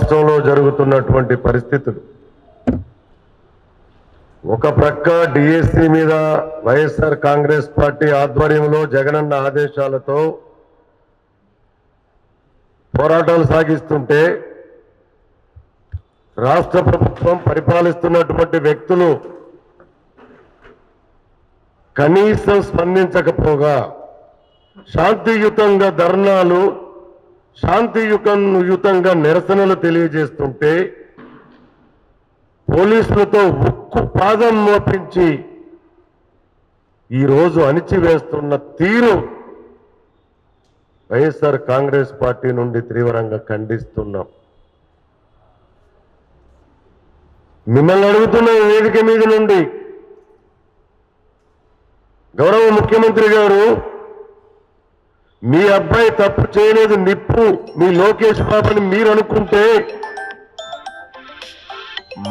రాష్ట్రంలో జరుగుతున్నటువంటి పరిస్థితులు ఒక ప్రక్క డిఎస్సి మీద వైఎస్ఆర్ కాంగ్రెస్ పార్టీ ఆధ్వర్యంలో జగనన్న ఆదేశాలతో పోరాటాలు సాగిస్తుంటే రాష్ట్ర ప్రభుత్వం పరిపాలిస్తున్నటువంటి వ్యక్తులు కనీసం స్పందించకపోగా శాంతియుతంగా ధర్నాలు శాంతియుతంగా నిరసనలు తెలియజేస్తుంటే పోలీసులతో ఉక్కు పాదం మోపించి ఈరోజు అణిచివేస్తున్న తీరు వైఎస్ఆర్ కాంగ్రెస్ పార్టీ నుండి తీవ్రంగా ఖండిస్తున్నాం. మిమ్మల్ని అడుగుతున్న వేదిక మీద నుండి గౌరవ ముఖ్యమంత్రి గారు, మీ అబ్బాయి తప్పు చేయలేదు, నిప్పు మీ లోకేష్ బాబుని మీరు అనుకుంటే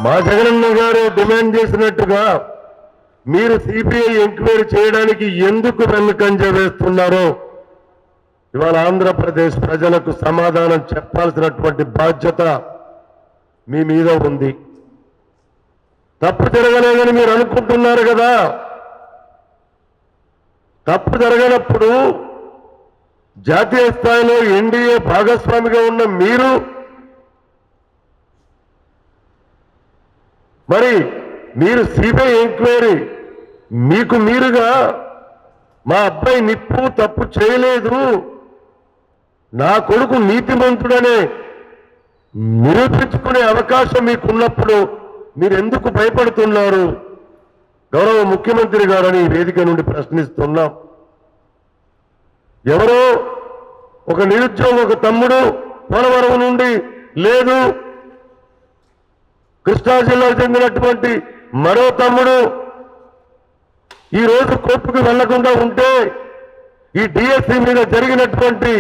మా జగనన్న గారు డిమాండ్ చేసినట్టుగా మీరు సిబిఐ ఎంక్వైరీ చేయడానికి ఎందుకు వెనుకంజ వేస్తున్నారో ఇవాళ ఆంధ్రప్రదేశ్ ప్రజలకు సమాధానం చెప్పాల్సినటువంటి బాధ్యత మీ మీద ఉంది. తప్పు జరగలేదని మీరు అనుకుంటున్నారు కదా, తప్పు జరగనప్పుడు జాతీయ స్థాయిలో ఎన్డీఏ భాగస్వామిగా ఉన్న మీరు మీరు సిబిఐ ఎంక్వైరీ మీకు మీరుగా మా అబ్బాయి నిప్పు తప్పు చేయలేదు, నా కొడుకు నీతిమంతుడనే నిరూపించుకునే అవకాశం మీకున్నప్పుడు మీరు ఎందుకు భయపడుతున్నారు? గౌరవ ముఖ్యమంత్రి గారని వేదిక నుండి ప్రశ్నిస్తున్నాం. ఎవరో ఒక నిరుద్యోగ ఒక తమ్ముడు పోలవరం నుండి లేదు, కృష్ణా జిల్లాకు చెందినటువంటి మరో తమ్ముడు ఈ రోజు కోర్టుకు వెళ్లకుండా ఉంటే ఈ డిఎస్సి మీద జరిగినటువంటి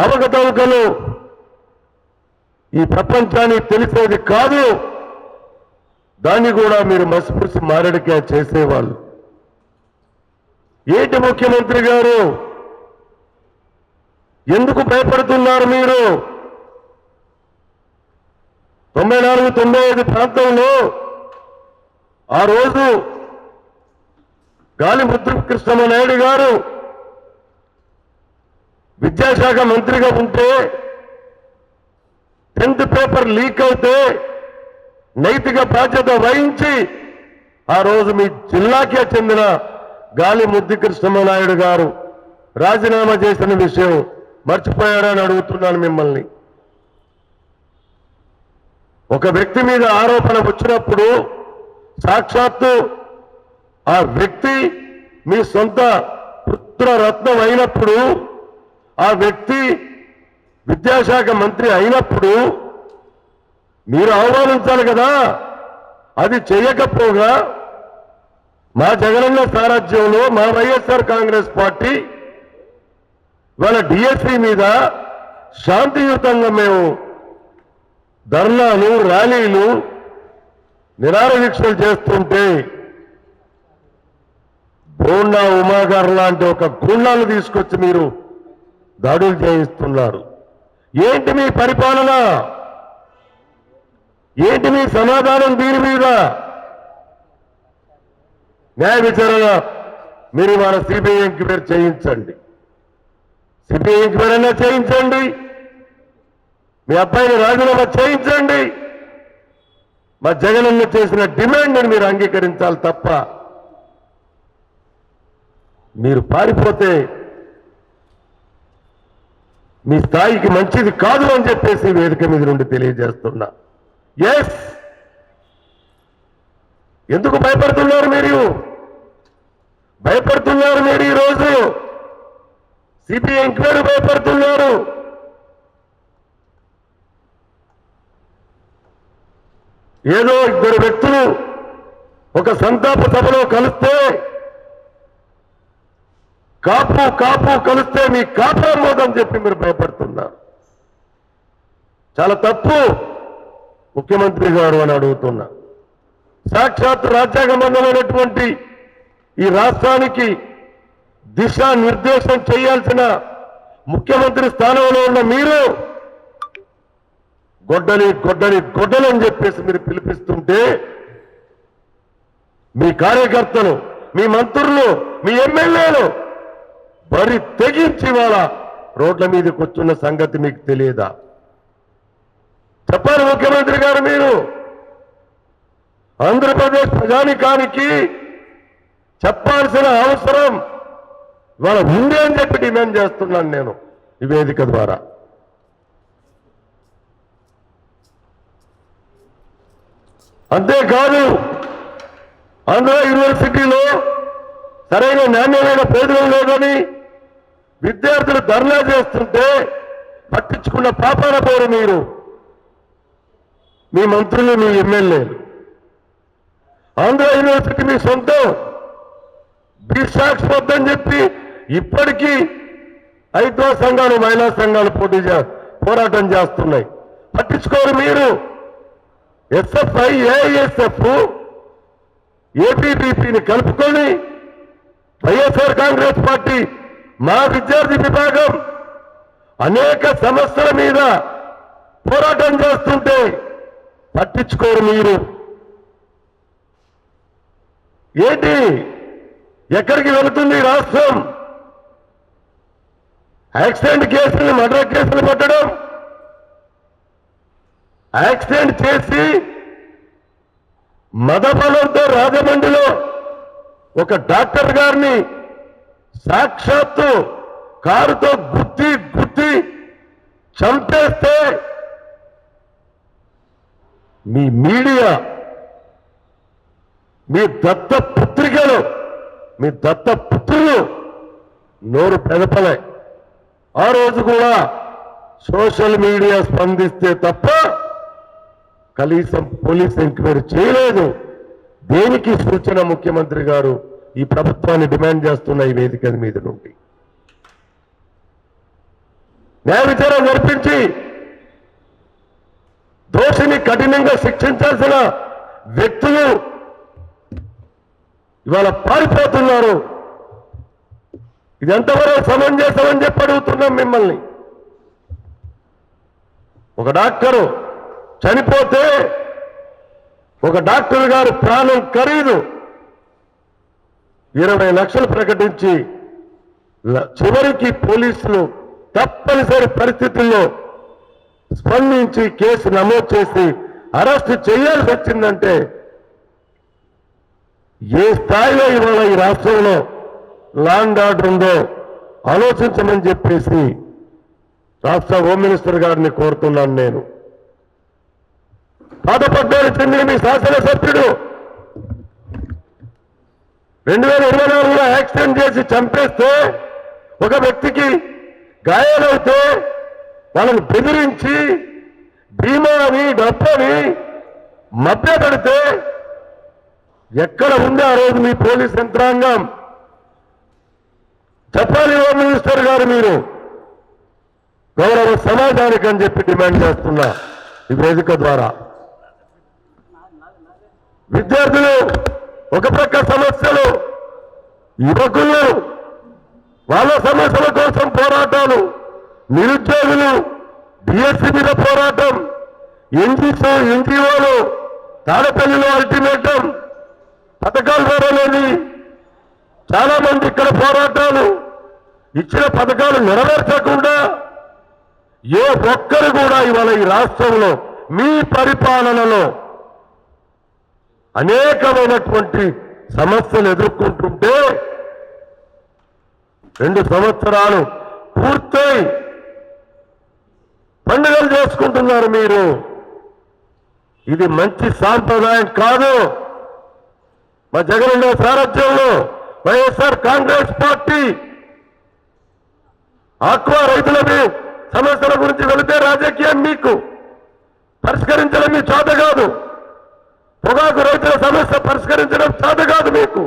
అవకతవకలు ఈ ప్రపంచానికి తెలిసేది కాదు. దాన్ని కూడా మీరు మసిపూసి మారడికే చేసేవాళ్ళు. ఏంటి ముఖ్యమంత్రి గారు, ఎందుకు భయపడుతున్నారు మీరు? 94-95 ప్రాంతంలో ఆ రోజు గాలి ముద్రకృష్ణమనాయుడు గారు విద్యాశాఖ మంత్రిగా ఉంటే 10th పేపర్ లీక్ అవుతే నైతిక బాధ్యత వహించి ఆ రోజు మీ జిల్లాకే చెందిన గాలి ముద్రకృష్ణమనాయుడు గారు రాజీనామా చేసిన విషయం మర్చిపోయారని అడుగుతున్నాను మిమ్మల్ని. ఒక వ్యక్తి మీద ఆరోపణ వచ్చినప్పుడు సాక్షాత్తు ఆ వ్యక్తి మీ సొంత పుత్రరత్నం అయినప్పుడు, ఆ వ్యక్తి విద్యాశాఖ మంత్రి అయినప్పుడు మీరు ఆహ్వానించాలి కదా. అది చేయకపోగా మా జగనన్న సారథ్యంలో మా వైఎస్ఆర్ కాంగ్రెస్ పార్టీ వాళ్ళ డిఎస్సి మీద శాంతియుతంగా మేము ధర్నాలు ర్యాలీలు నిరాహార దీక్షలు చేస్తుంటే బోండా ఉమాగారు లాంటి ఒక గుండాలు తీసుకొచ్చి మీరు దాడులు చేయిస్తున్నారు. ఏంటి మీ పరిపాలన? ఏంటి మీ సమాధానం దీని మీద? న్యాయ విచారణ మీరు ఇవాళ సిబిఐ ఎంక్వైరీ చేయించండి, సిబిఐ ఎంక్వైరీ అయినా చేయించండి, మీ అబ్బాయిని రాజీనామా చేయించండి. మా జగనన్న చేసిన డిమాండ్ని మీరు అంగీకరించాలి తప్ప మీరు పారిపోతే మీ స్థాయికి మంచిది కాదు అని చెప్పేసి వేదిక మీద నుండి తెలియజేస్తున్నా. ఎస్, ఎందుకు భయపడుతున్నారు మీరు? భయపడుతున్నారు మీరు ఈరోజు సిబిఐ ఎంక్వైరీ భయపడుతున్నారు. ఏదో ఇద్దరు వ్యక్తులు ఒక సంతాప సభలో కలిస్తే కాపు కాపు కలిస్తే మీ కాపామోదని చెప్పి మీరు భయపడుతున్నారు. చాలా తప్పు ముఖ్యమంత్రి గారు అని అడుగుతున్నా. సాక్షాత్ రాజ్యాంగబద్ధమైనటువంటి ఈ రాష్ట్రానికి దిశా నిర్దేశం చేయాల్సిన ముఖ్యమంత్రి స్థానంలో ఉన్న మీరు గొడ్డలి గొడ్డలి గొడ్డలి అని చెప్పేసి మీరు పిలిపిస్తుంటే మీ కార్యకర్తలు, మీ మంత్రులు, మీ ఎమ్మెల్యేలు బరి తెగించి వాళ్ళ రోడ్ల మీదకి వచ్చున్న సంగతి మీకు తెలియదా? చెప్పాలి ముఖ్యమంత్రి గారు, మీరు ఆంధ్రప్రదేశ్ ప్రజానికానికి చెప్పాల్సిన అవసరం ఇవాళ ఉంది అని చెప్పి డిమాండ్ చేస్తున్నాను నేను ఈ వేదిక ద్వారా. అంతేకాదు, ఆంధ్ర యూనివర్సిటీలో సరైన నాణ్యమైన భోజనం లేదని విద్యార్థులు ధర్నా చేస్తుంటే పట్టించుకున్న పాపాన పోరు మీరు, మీ మంత్రులు, మీ ఎమ్మెల్యేలు. ఆంధ్ర యూనివర్సిటీ మీ సొంతం, బీసాక్స్ వద్దని చెప్పి ఇప్పటికీ ఐదో సంఘాలు, మహిళా సంఘాలు పోరాటం చేస్తున్నాయి. పట్టించుకోరు మీరు. ఎస్ఎఫ్ఐ, ఏఐఎస్ఎఫ్, ఏపీబీపీని కలుపుకొని వైఎస్ఆర్ కాంగ్రెస్ పార్టీ మా విద్యార్థి విభాగం అనేక సమస్యల మీద పోరాటం చేస్తుంటే పట్టించుకోరు మీరు. ఏంటి, ఎక్కడికి వెళుతుంది రాష్ట్రం? యాక్సిడెంట్ కేసులు, మర్డర్ కేసులు పెట్టడం, యాక్సిడెంట్ చేసి మదబలంతో రాజమండ్రిలో ఒక డాక్టర్ గారిని సాక్షాత్తు కారుతో గుద్ది చంపేస్తే మీ మీడియా, మీ దత్త పుత్రికలు, మీ దత్త పుత్రులు నోరు పెదపలే. ఆ రోజు కూడా సోషల్ మీడియా స్పందిస్తే తప్ప కనీసం పోలీస్ ఎంక్వైరీ చేయలేదు. దేనికి సూచన ముఖ్యమంత్రి గారు ఈ ప్రభుత్వాన్ని డిమాండ్ చేస్తున్న ఈ వేదిక మీద నుండి న్యాయ విచారణ జరిపించి దోషిని కఠినంగా శిక్షించాల్సిన వ్యక్తులు ఇవాళ పారిపోతున్నారు. ఇది ఎంతవరకు సమంజసమని చెప్పి అడుగుతున్నాం మిమ్మల్ని. ఒక డాక్టరు చనిపోతే ఒక డాక్టర్ గారు ప్రాణం ఖరీదు 20 లక్షలు ప్రకటించి చివరికి పోలీసులు తప్పనిసరి పరిస్థితుల్లో స్పందించి కేసు నమోదు చేసి అరెస్ట్ చేయాల్సి వచ్చిందంటే ఏ స్థాయిలో ఇవాళ ఈ రాష్ట్రంలో లా అండ్ ఆర్డర్ ఉందో ఆలోచించమని చెప్పేసి రాష్ట్ర హోమ్ మినిస్టర్ గారిని కోరుతున్నాను నేను. పాతపట్నానికి చెందిన మీ శాసనసభ్యుడు 2024లో యాక్సిడెంట్ చేసి చంపేస్తే, ఒక వ్యక్తికి గాయాలైతే వాళ్ళని బెదిరించి బీమాని డబ్బని మధ్య పెడితే ఎక్కడ ఉంది ఆ రోజు మీ పోలీస్ యంత్రాంగం? చెప్పాలి హోమ్ మినిస్టర్ గారు మీరు. గౌరవ సమాజానికి అని చెప్పి డిమాండ్ చేస్తున్నా ఈ వేదిక ద్వారా. విద్యార్థులు ఒక ప్రక్క సమస్యలు, యువకులు వాళ్ళ సమస్యల కోసం పోరాటాలు, నిరుద్యోగులు డిఎస్సీ మీద పోరాటం, ఎన్జిఓలు తాడపల్లిలో అల్టిమేటం, పథకాలు వరలేని చాలా మంది ఇక్కడ పోరాటాలు, ఇచ్చిన పథకాలు నెరవేర్చకుండా ఏ ఒక్కరు కూడా ఇవాళ ఈ రాష్ట్రంలో మీ పరిపాలనలో అనేకమైనటువంటి సమస్యలు ఎదుర్కొంటుంటే 2 సంవత్సరాలు పూర్తయి పండుగలు చేసుకుంటున్నారు మీరు. ఇది మంచి సాంప్రదాయం కాదు. మా జగన్ సారథ్యంలో వైఎస్ఆర్ కాంగ్రెస్ పార్టీ ఆక్వా రైతుల సమస్యల గురించి వెళితే రాజకీయం మీకు పరిష్కరించడం మీ చేత కాదు. పొగాకు రైతుల సమస్య పరిష్కరించడం చేత కాదు మీకు.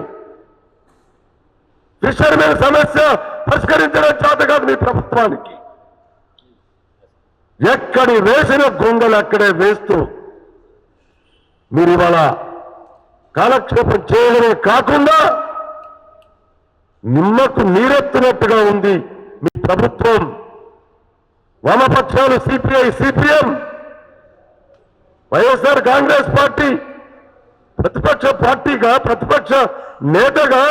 ఫిషర్మెన్ సమస్య పరిష్కరించడం చేత కాదు మీ ప్రభుత్వానికి. ఎక్కడి వేసిన గొంగలు అక్కడే వేస్తూ మీరు ఇవాళ కాలక్షేపం చేయడమే కాకుండా నిమ్మకు నీరెత్తినట్టుగా ఉంది మీ ప్రభుత్వం. వామపక్షాలు CPI, CPM YSR Congress party ప్రతిపక్ష పార్టీగా, ప్రతిపక్ష నేతగా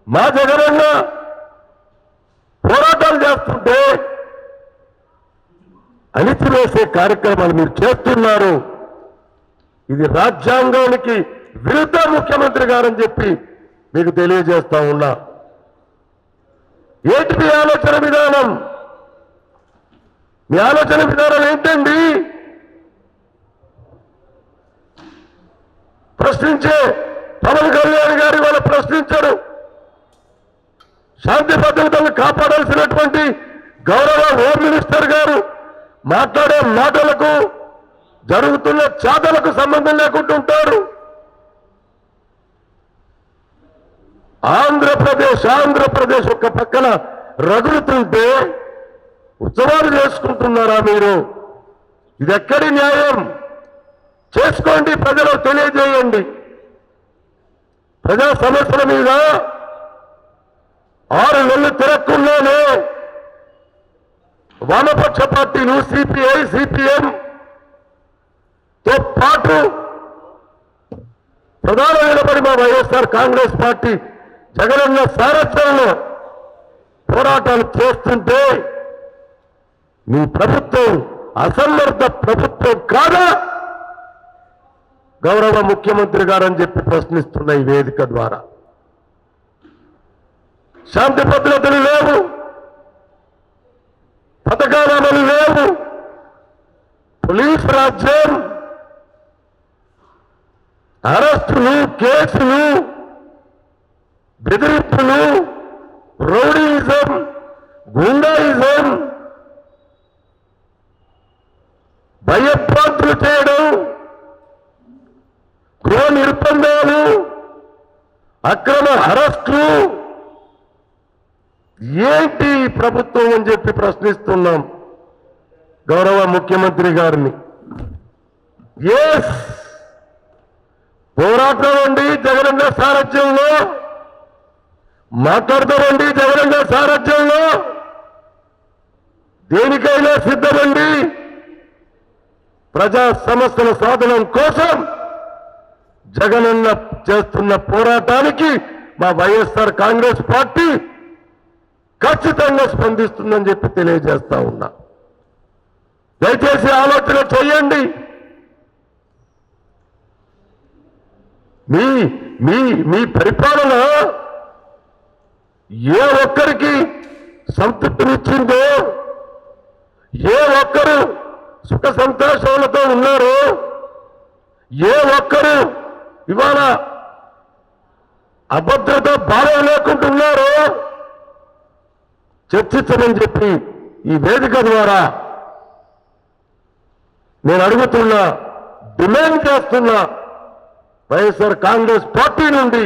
మా జగనన్న పోరాటాలు చేస్తుంటే అణిచివేసే కార్యక్రమాలు మీరు చేస్తున్నారు. ఇది రాజ్యాంగానికి విరుద్ధ ముఖ్యమంత్రి గారని చెప్పి మీకు తెలియజేస్తా ఉన్నా. ఏంటి మీ ఆలోచన విధానం? మీ ఆలోచన విధానం ఏంటండి? ప్రశ్నించే పవన్ కళ్యాణ్ గారి వాళ్ళు ప్రశ్నించరు. శాంతి భద్రతలను కాపాడాల్సినటువంటి గౌరవ హోమ్ మినిస్టర్ గారు మాట్లాడే మాటలకు, జరుగుతున్న చాటలకు సంబంధం లేకుంటుంటారు. ఆంధ్రప్రదేశ్ ఒక పక్కన రగులుతుంటే ఉత్సవాలు చేసుకుంటున్నారా మీరు? ఇది ఎక్కడి న్యాయం? చేసుకోండి, ప్రజలకు తెలియజేయండి. ప్రజా సమస్యల మీద 6 నెలలు తిరగకుండానే వామపక్ష పార్టీలు సిపిఐ, సిపిఎం తో పాటు ప్రధాన నిలబడి మా వైఎస్ఆర్ కాంగ్రెస్ పార్టీ జగనన్న సారథ్యంలో పోరాటాలు చేస్తుంటే మీ ప్రభుత్వం అసమర్థ ప్రభుత్వం కాదా గౌరవ ముఖ్యమంత్రి గారని చెప్పి ప్రశ్నిస్తున్న ఈ వేదిక ద్వారా. శాంతి భద్రతలు లేవు, పథకాల అమలు లేవు, పోలీసు రాజ్యం, అరెస్టులు, కేసులు, బెదిరింపులు, రౌడీయిజం, గుండాయిజం, భయభ్రాంతులు చేయడం, గృహ నిర్బంధాలు, అక్రమ అరెస్టులు, ఏంటి ప్రభుత్వం అని చెప్పి ప్రశ్నిస్తున్నాం గౌరవ ముఖ్యమంత్రి గారిని. ఎస్, పోరాటమండి జగనన్న సారథ్యంలో, మాట్లాడతామండి జగనన్న సారథ్యంలో, దేనికైనా సిద్ధమండి. ప్రజా సమస్యల సాధనం కోసం జగనన్న చేస్తున్న పోరాటానికి మా వైఎస్ఆర్ కాంగ్రెస్ పార్టీ ఖచ్చితంగా స్పందిస్తుందని చెప్పి తెలియజేస్తా ఉన్నా. దయచేసి ఆలోచన చేయండి. మీ మీ మీ పరిపాలన ఏ ఒక్కరికి సంతృప్తినిచ్చిందో, ఏ ఒక్కరు సుఖ సంతోషాలతో ఉన్నారో, ఏ ఒక్కరు ఇవాళ అభద్రత భావం లేకుంటున్నారో చర్చించమని చెప్పి ఈ వేదిక ద్వారా నేను అడుగుతున్నా, డిమాండ్ చేస్తున్నా. వైఎస్ఆర్ కాంగ్రెస్ పార్టీ నుండి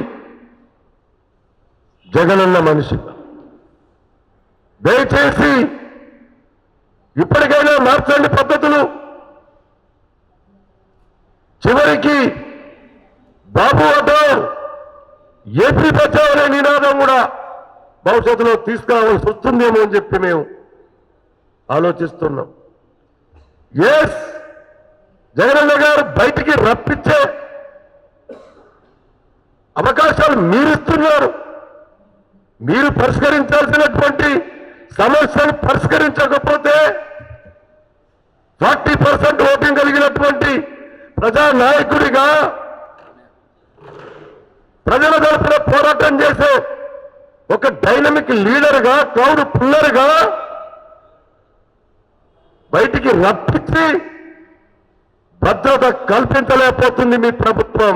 జగనన్న మనిషి, దయచేసి ఇప్పటికైనా మార్చండి పద్ధతులు. చివరికి బాబు అడ్డో ఏపీ బచావ్ అనే నినాదం కూడా భవిష్యత్తులో తీసుకురావాల్సి వస్తుందేమో అని చెప్పి మేము ఆలోచిస్తున్నాం. ఎస్, జగనన్న గారు బయటికి రప్పించే అవకాశాలు మీరిస్తున్నారు. మీరు పరిష్కరించాల్సినటువంటి సమస్యను పరిష్కరించకపోతే 40% ఓటింగ్ కలిగినటువంటి ప్రజానాయకుడిగా, ప్రజల తరపున పోరాటం చేసే ఒక డైనమిక్ లీడర్గా, క్రౌడ్ పుల్లర్గా బయటికి రప్పించి భద్రత కల్పించలేకపోతుంది మీ ప్రభుత్వం.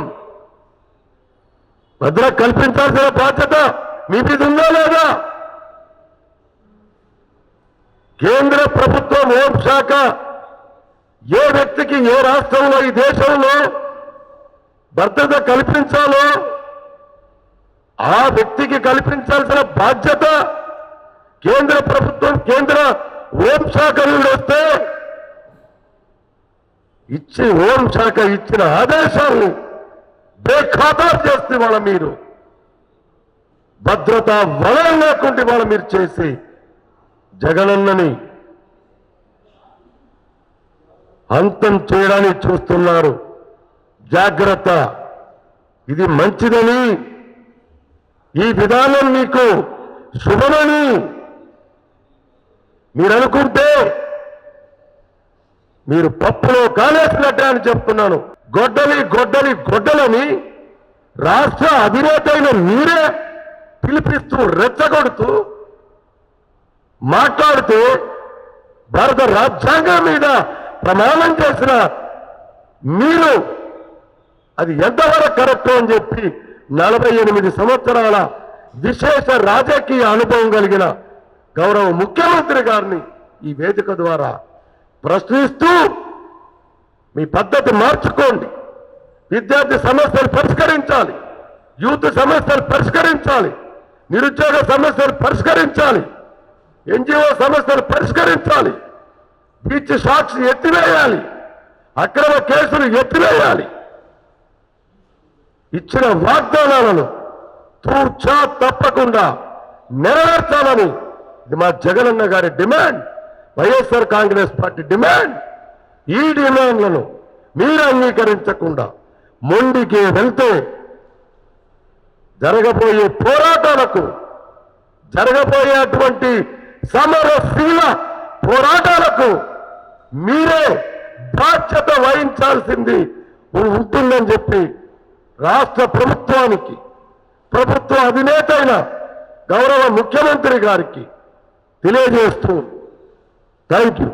భద్రత కల్పించాల్సిన బాధ్యత మీ మీద ఉందా లేదా? కేంద్ర ప్రభుత్వం హోంశాఖ ఏ వ్యక్తికి ఏ రాష్ట్రంలో ఈ దేశంలో భద్రత కల్పించాలో ఆ వ్యక్తికి కల్పించాల్సిన బాధ్యత కేంద్ర ప్రభుత్వం, కేంద్ర హోంశాఖ నుండి వస్తే హోంశాఖ ఇచ్చిన ఆదేశాలను బేఖాతారు చేస్తే వాళ్ళ మీరు భద్రత వలయం లేకుండా వాళ్ళ మీరు చేసి జగనన్నని అంతం చేయడానికి చూస్తున్నారు. జాగ్రత్త. ఇది మంచిదని, ఈ విధానం మీకు శుభమని మీరు అనుకుంటే మీరు పప్పులో కాలేసినట్టే అని చెప్తున్నాను. గొడ్డలని రాష్ట్ర అధినేత అయిన మీరే పిలిపిస్తూ రెచ్చగొడుతూ మాట్లాడుతూ భారత రాజ్యాంగం మీద ప్రమాణం చేసిన మీరు అది ఎంతవరకు కరెక్ట్ అని చెప్పి 48 సంవత్సరాల విశేష రాజకీయ అనుభవం కలిగిన గౌరవ ముఖ్యమంత్రి గారిని ఈ వేదిక ద్వారా ప్రశ్నిస్తూ మీ పద్ధతి మార్చుకోండి. విద్యార్థి సమస్యలు పరిష్కరించాలి, యూత్ సమస్యలు పరిష్కరించాలి, నిరుద్యోగ సమస్యలు పరిష్కరించాలి, ఎన్జిఓ సమస్యలు పరిష్కరించాలి, బీచ్ సాక్షి ఎత్తివేయాలి, అక్రమ కేసులు ఎత్తివేయాలి. ఇచ్చిన వాగ్దానాలను తూర్చా తప్పకుండా నెరవేర్చాలని ఇది మా జగనన్న గారి demand, YSR Congress party demand. ఈ డిమాండ్లను మీరు అంగీకరించకుండా మొండికి వెళ్తే జరగబోయే పోరాటాలకు, జరగబోయేటువంటి సమరశీల పోరాటాలకు మీరే బాధ్యత వహించాల్సింది ఉంటుందని చెప్పి రాష్ట్ర ప్రభుత్వానికి, ప్రభుత్వ అధినేత అయిన గౌరవ ముఖ్యమంత్రి గారికి తెలియజేస్తూ థ్యాంక్ యూ.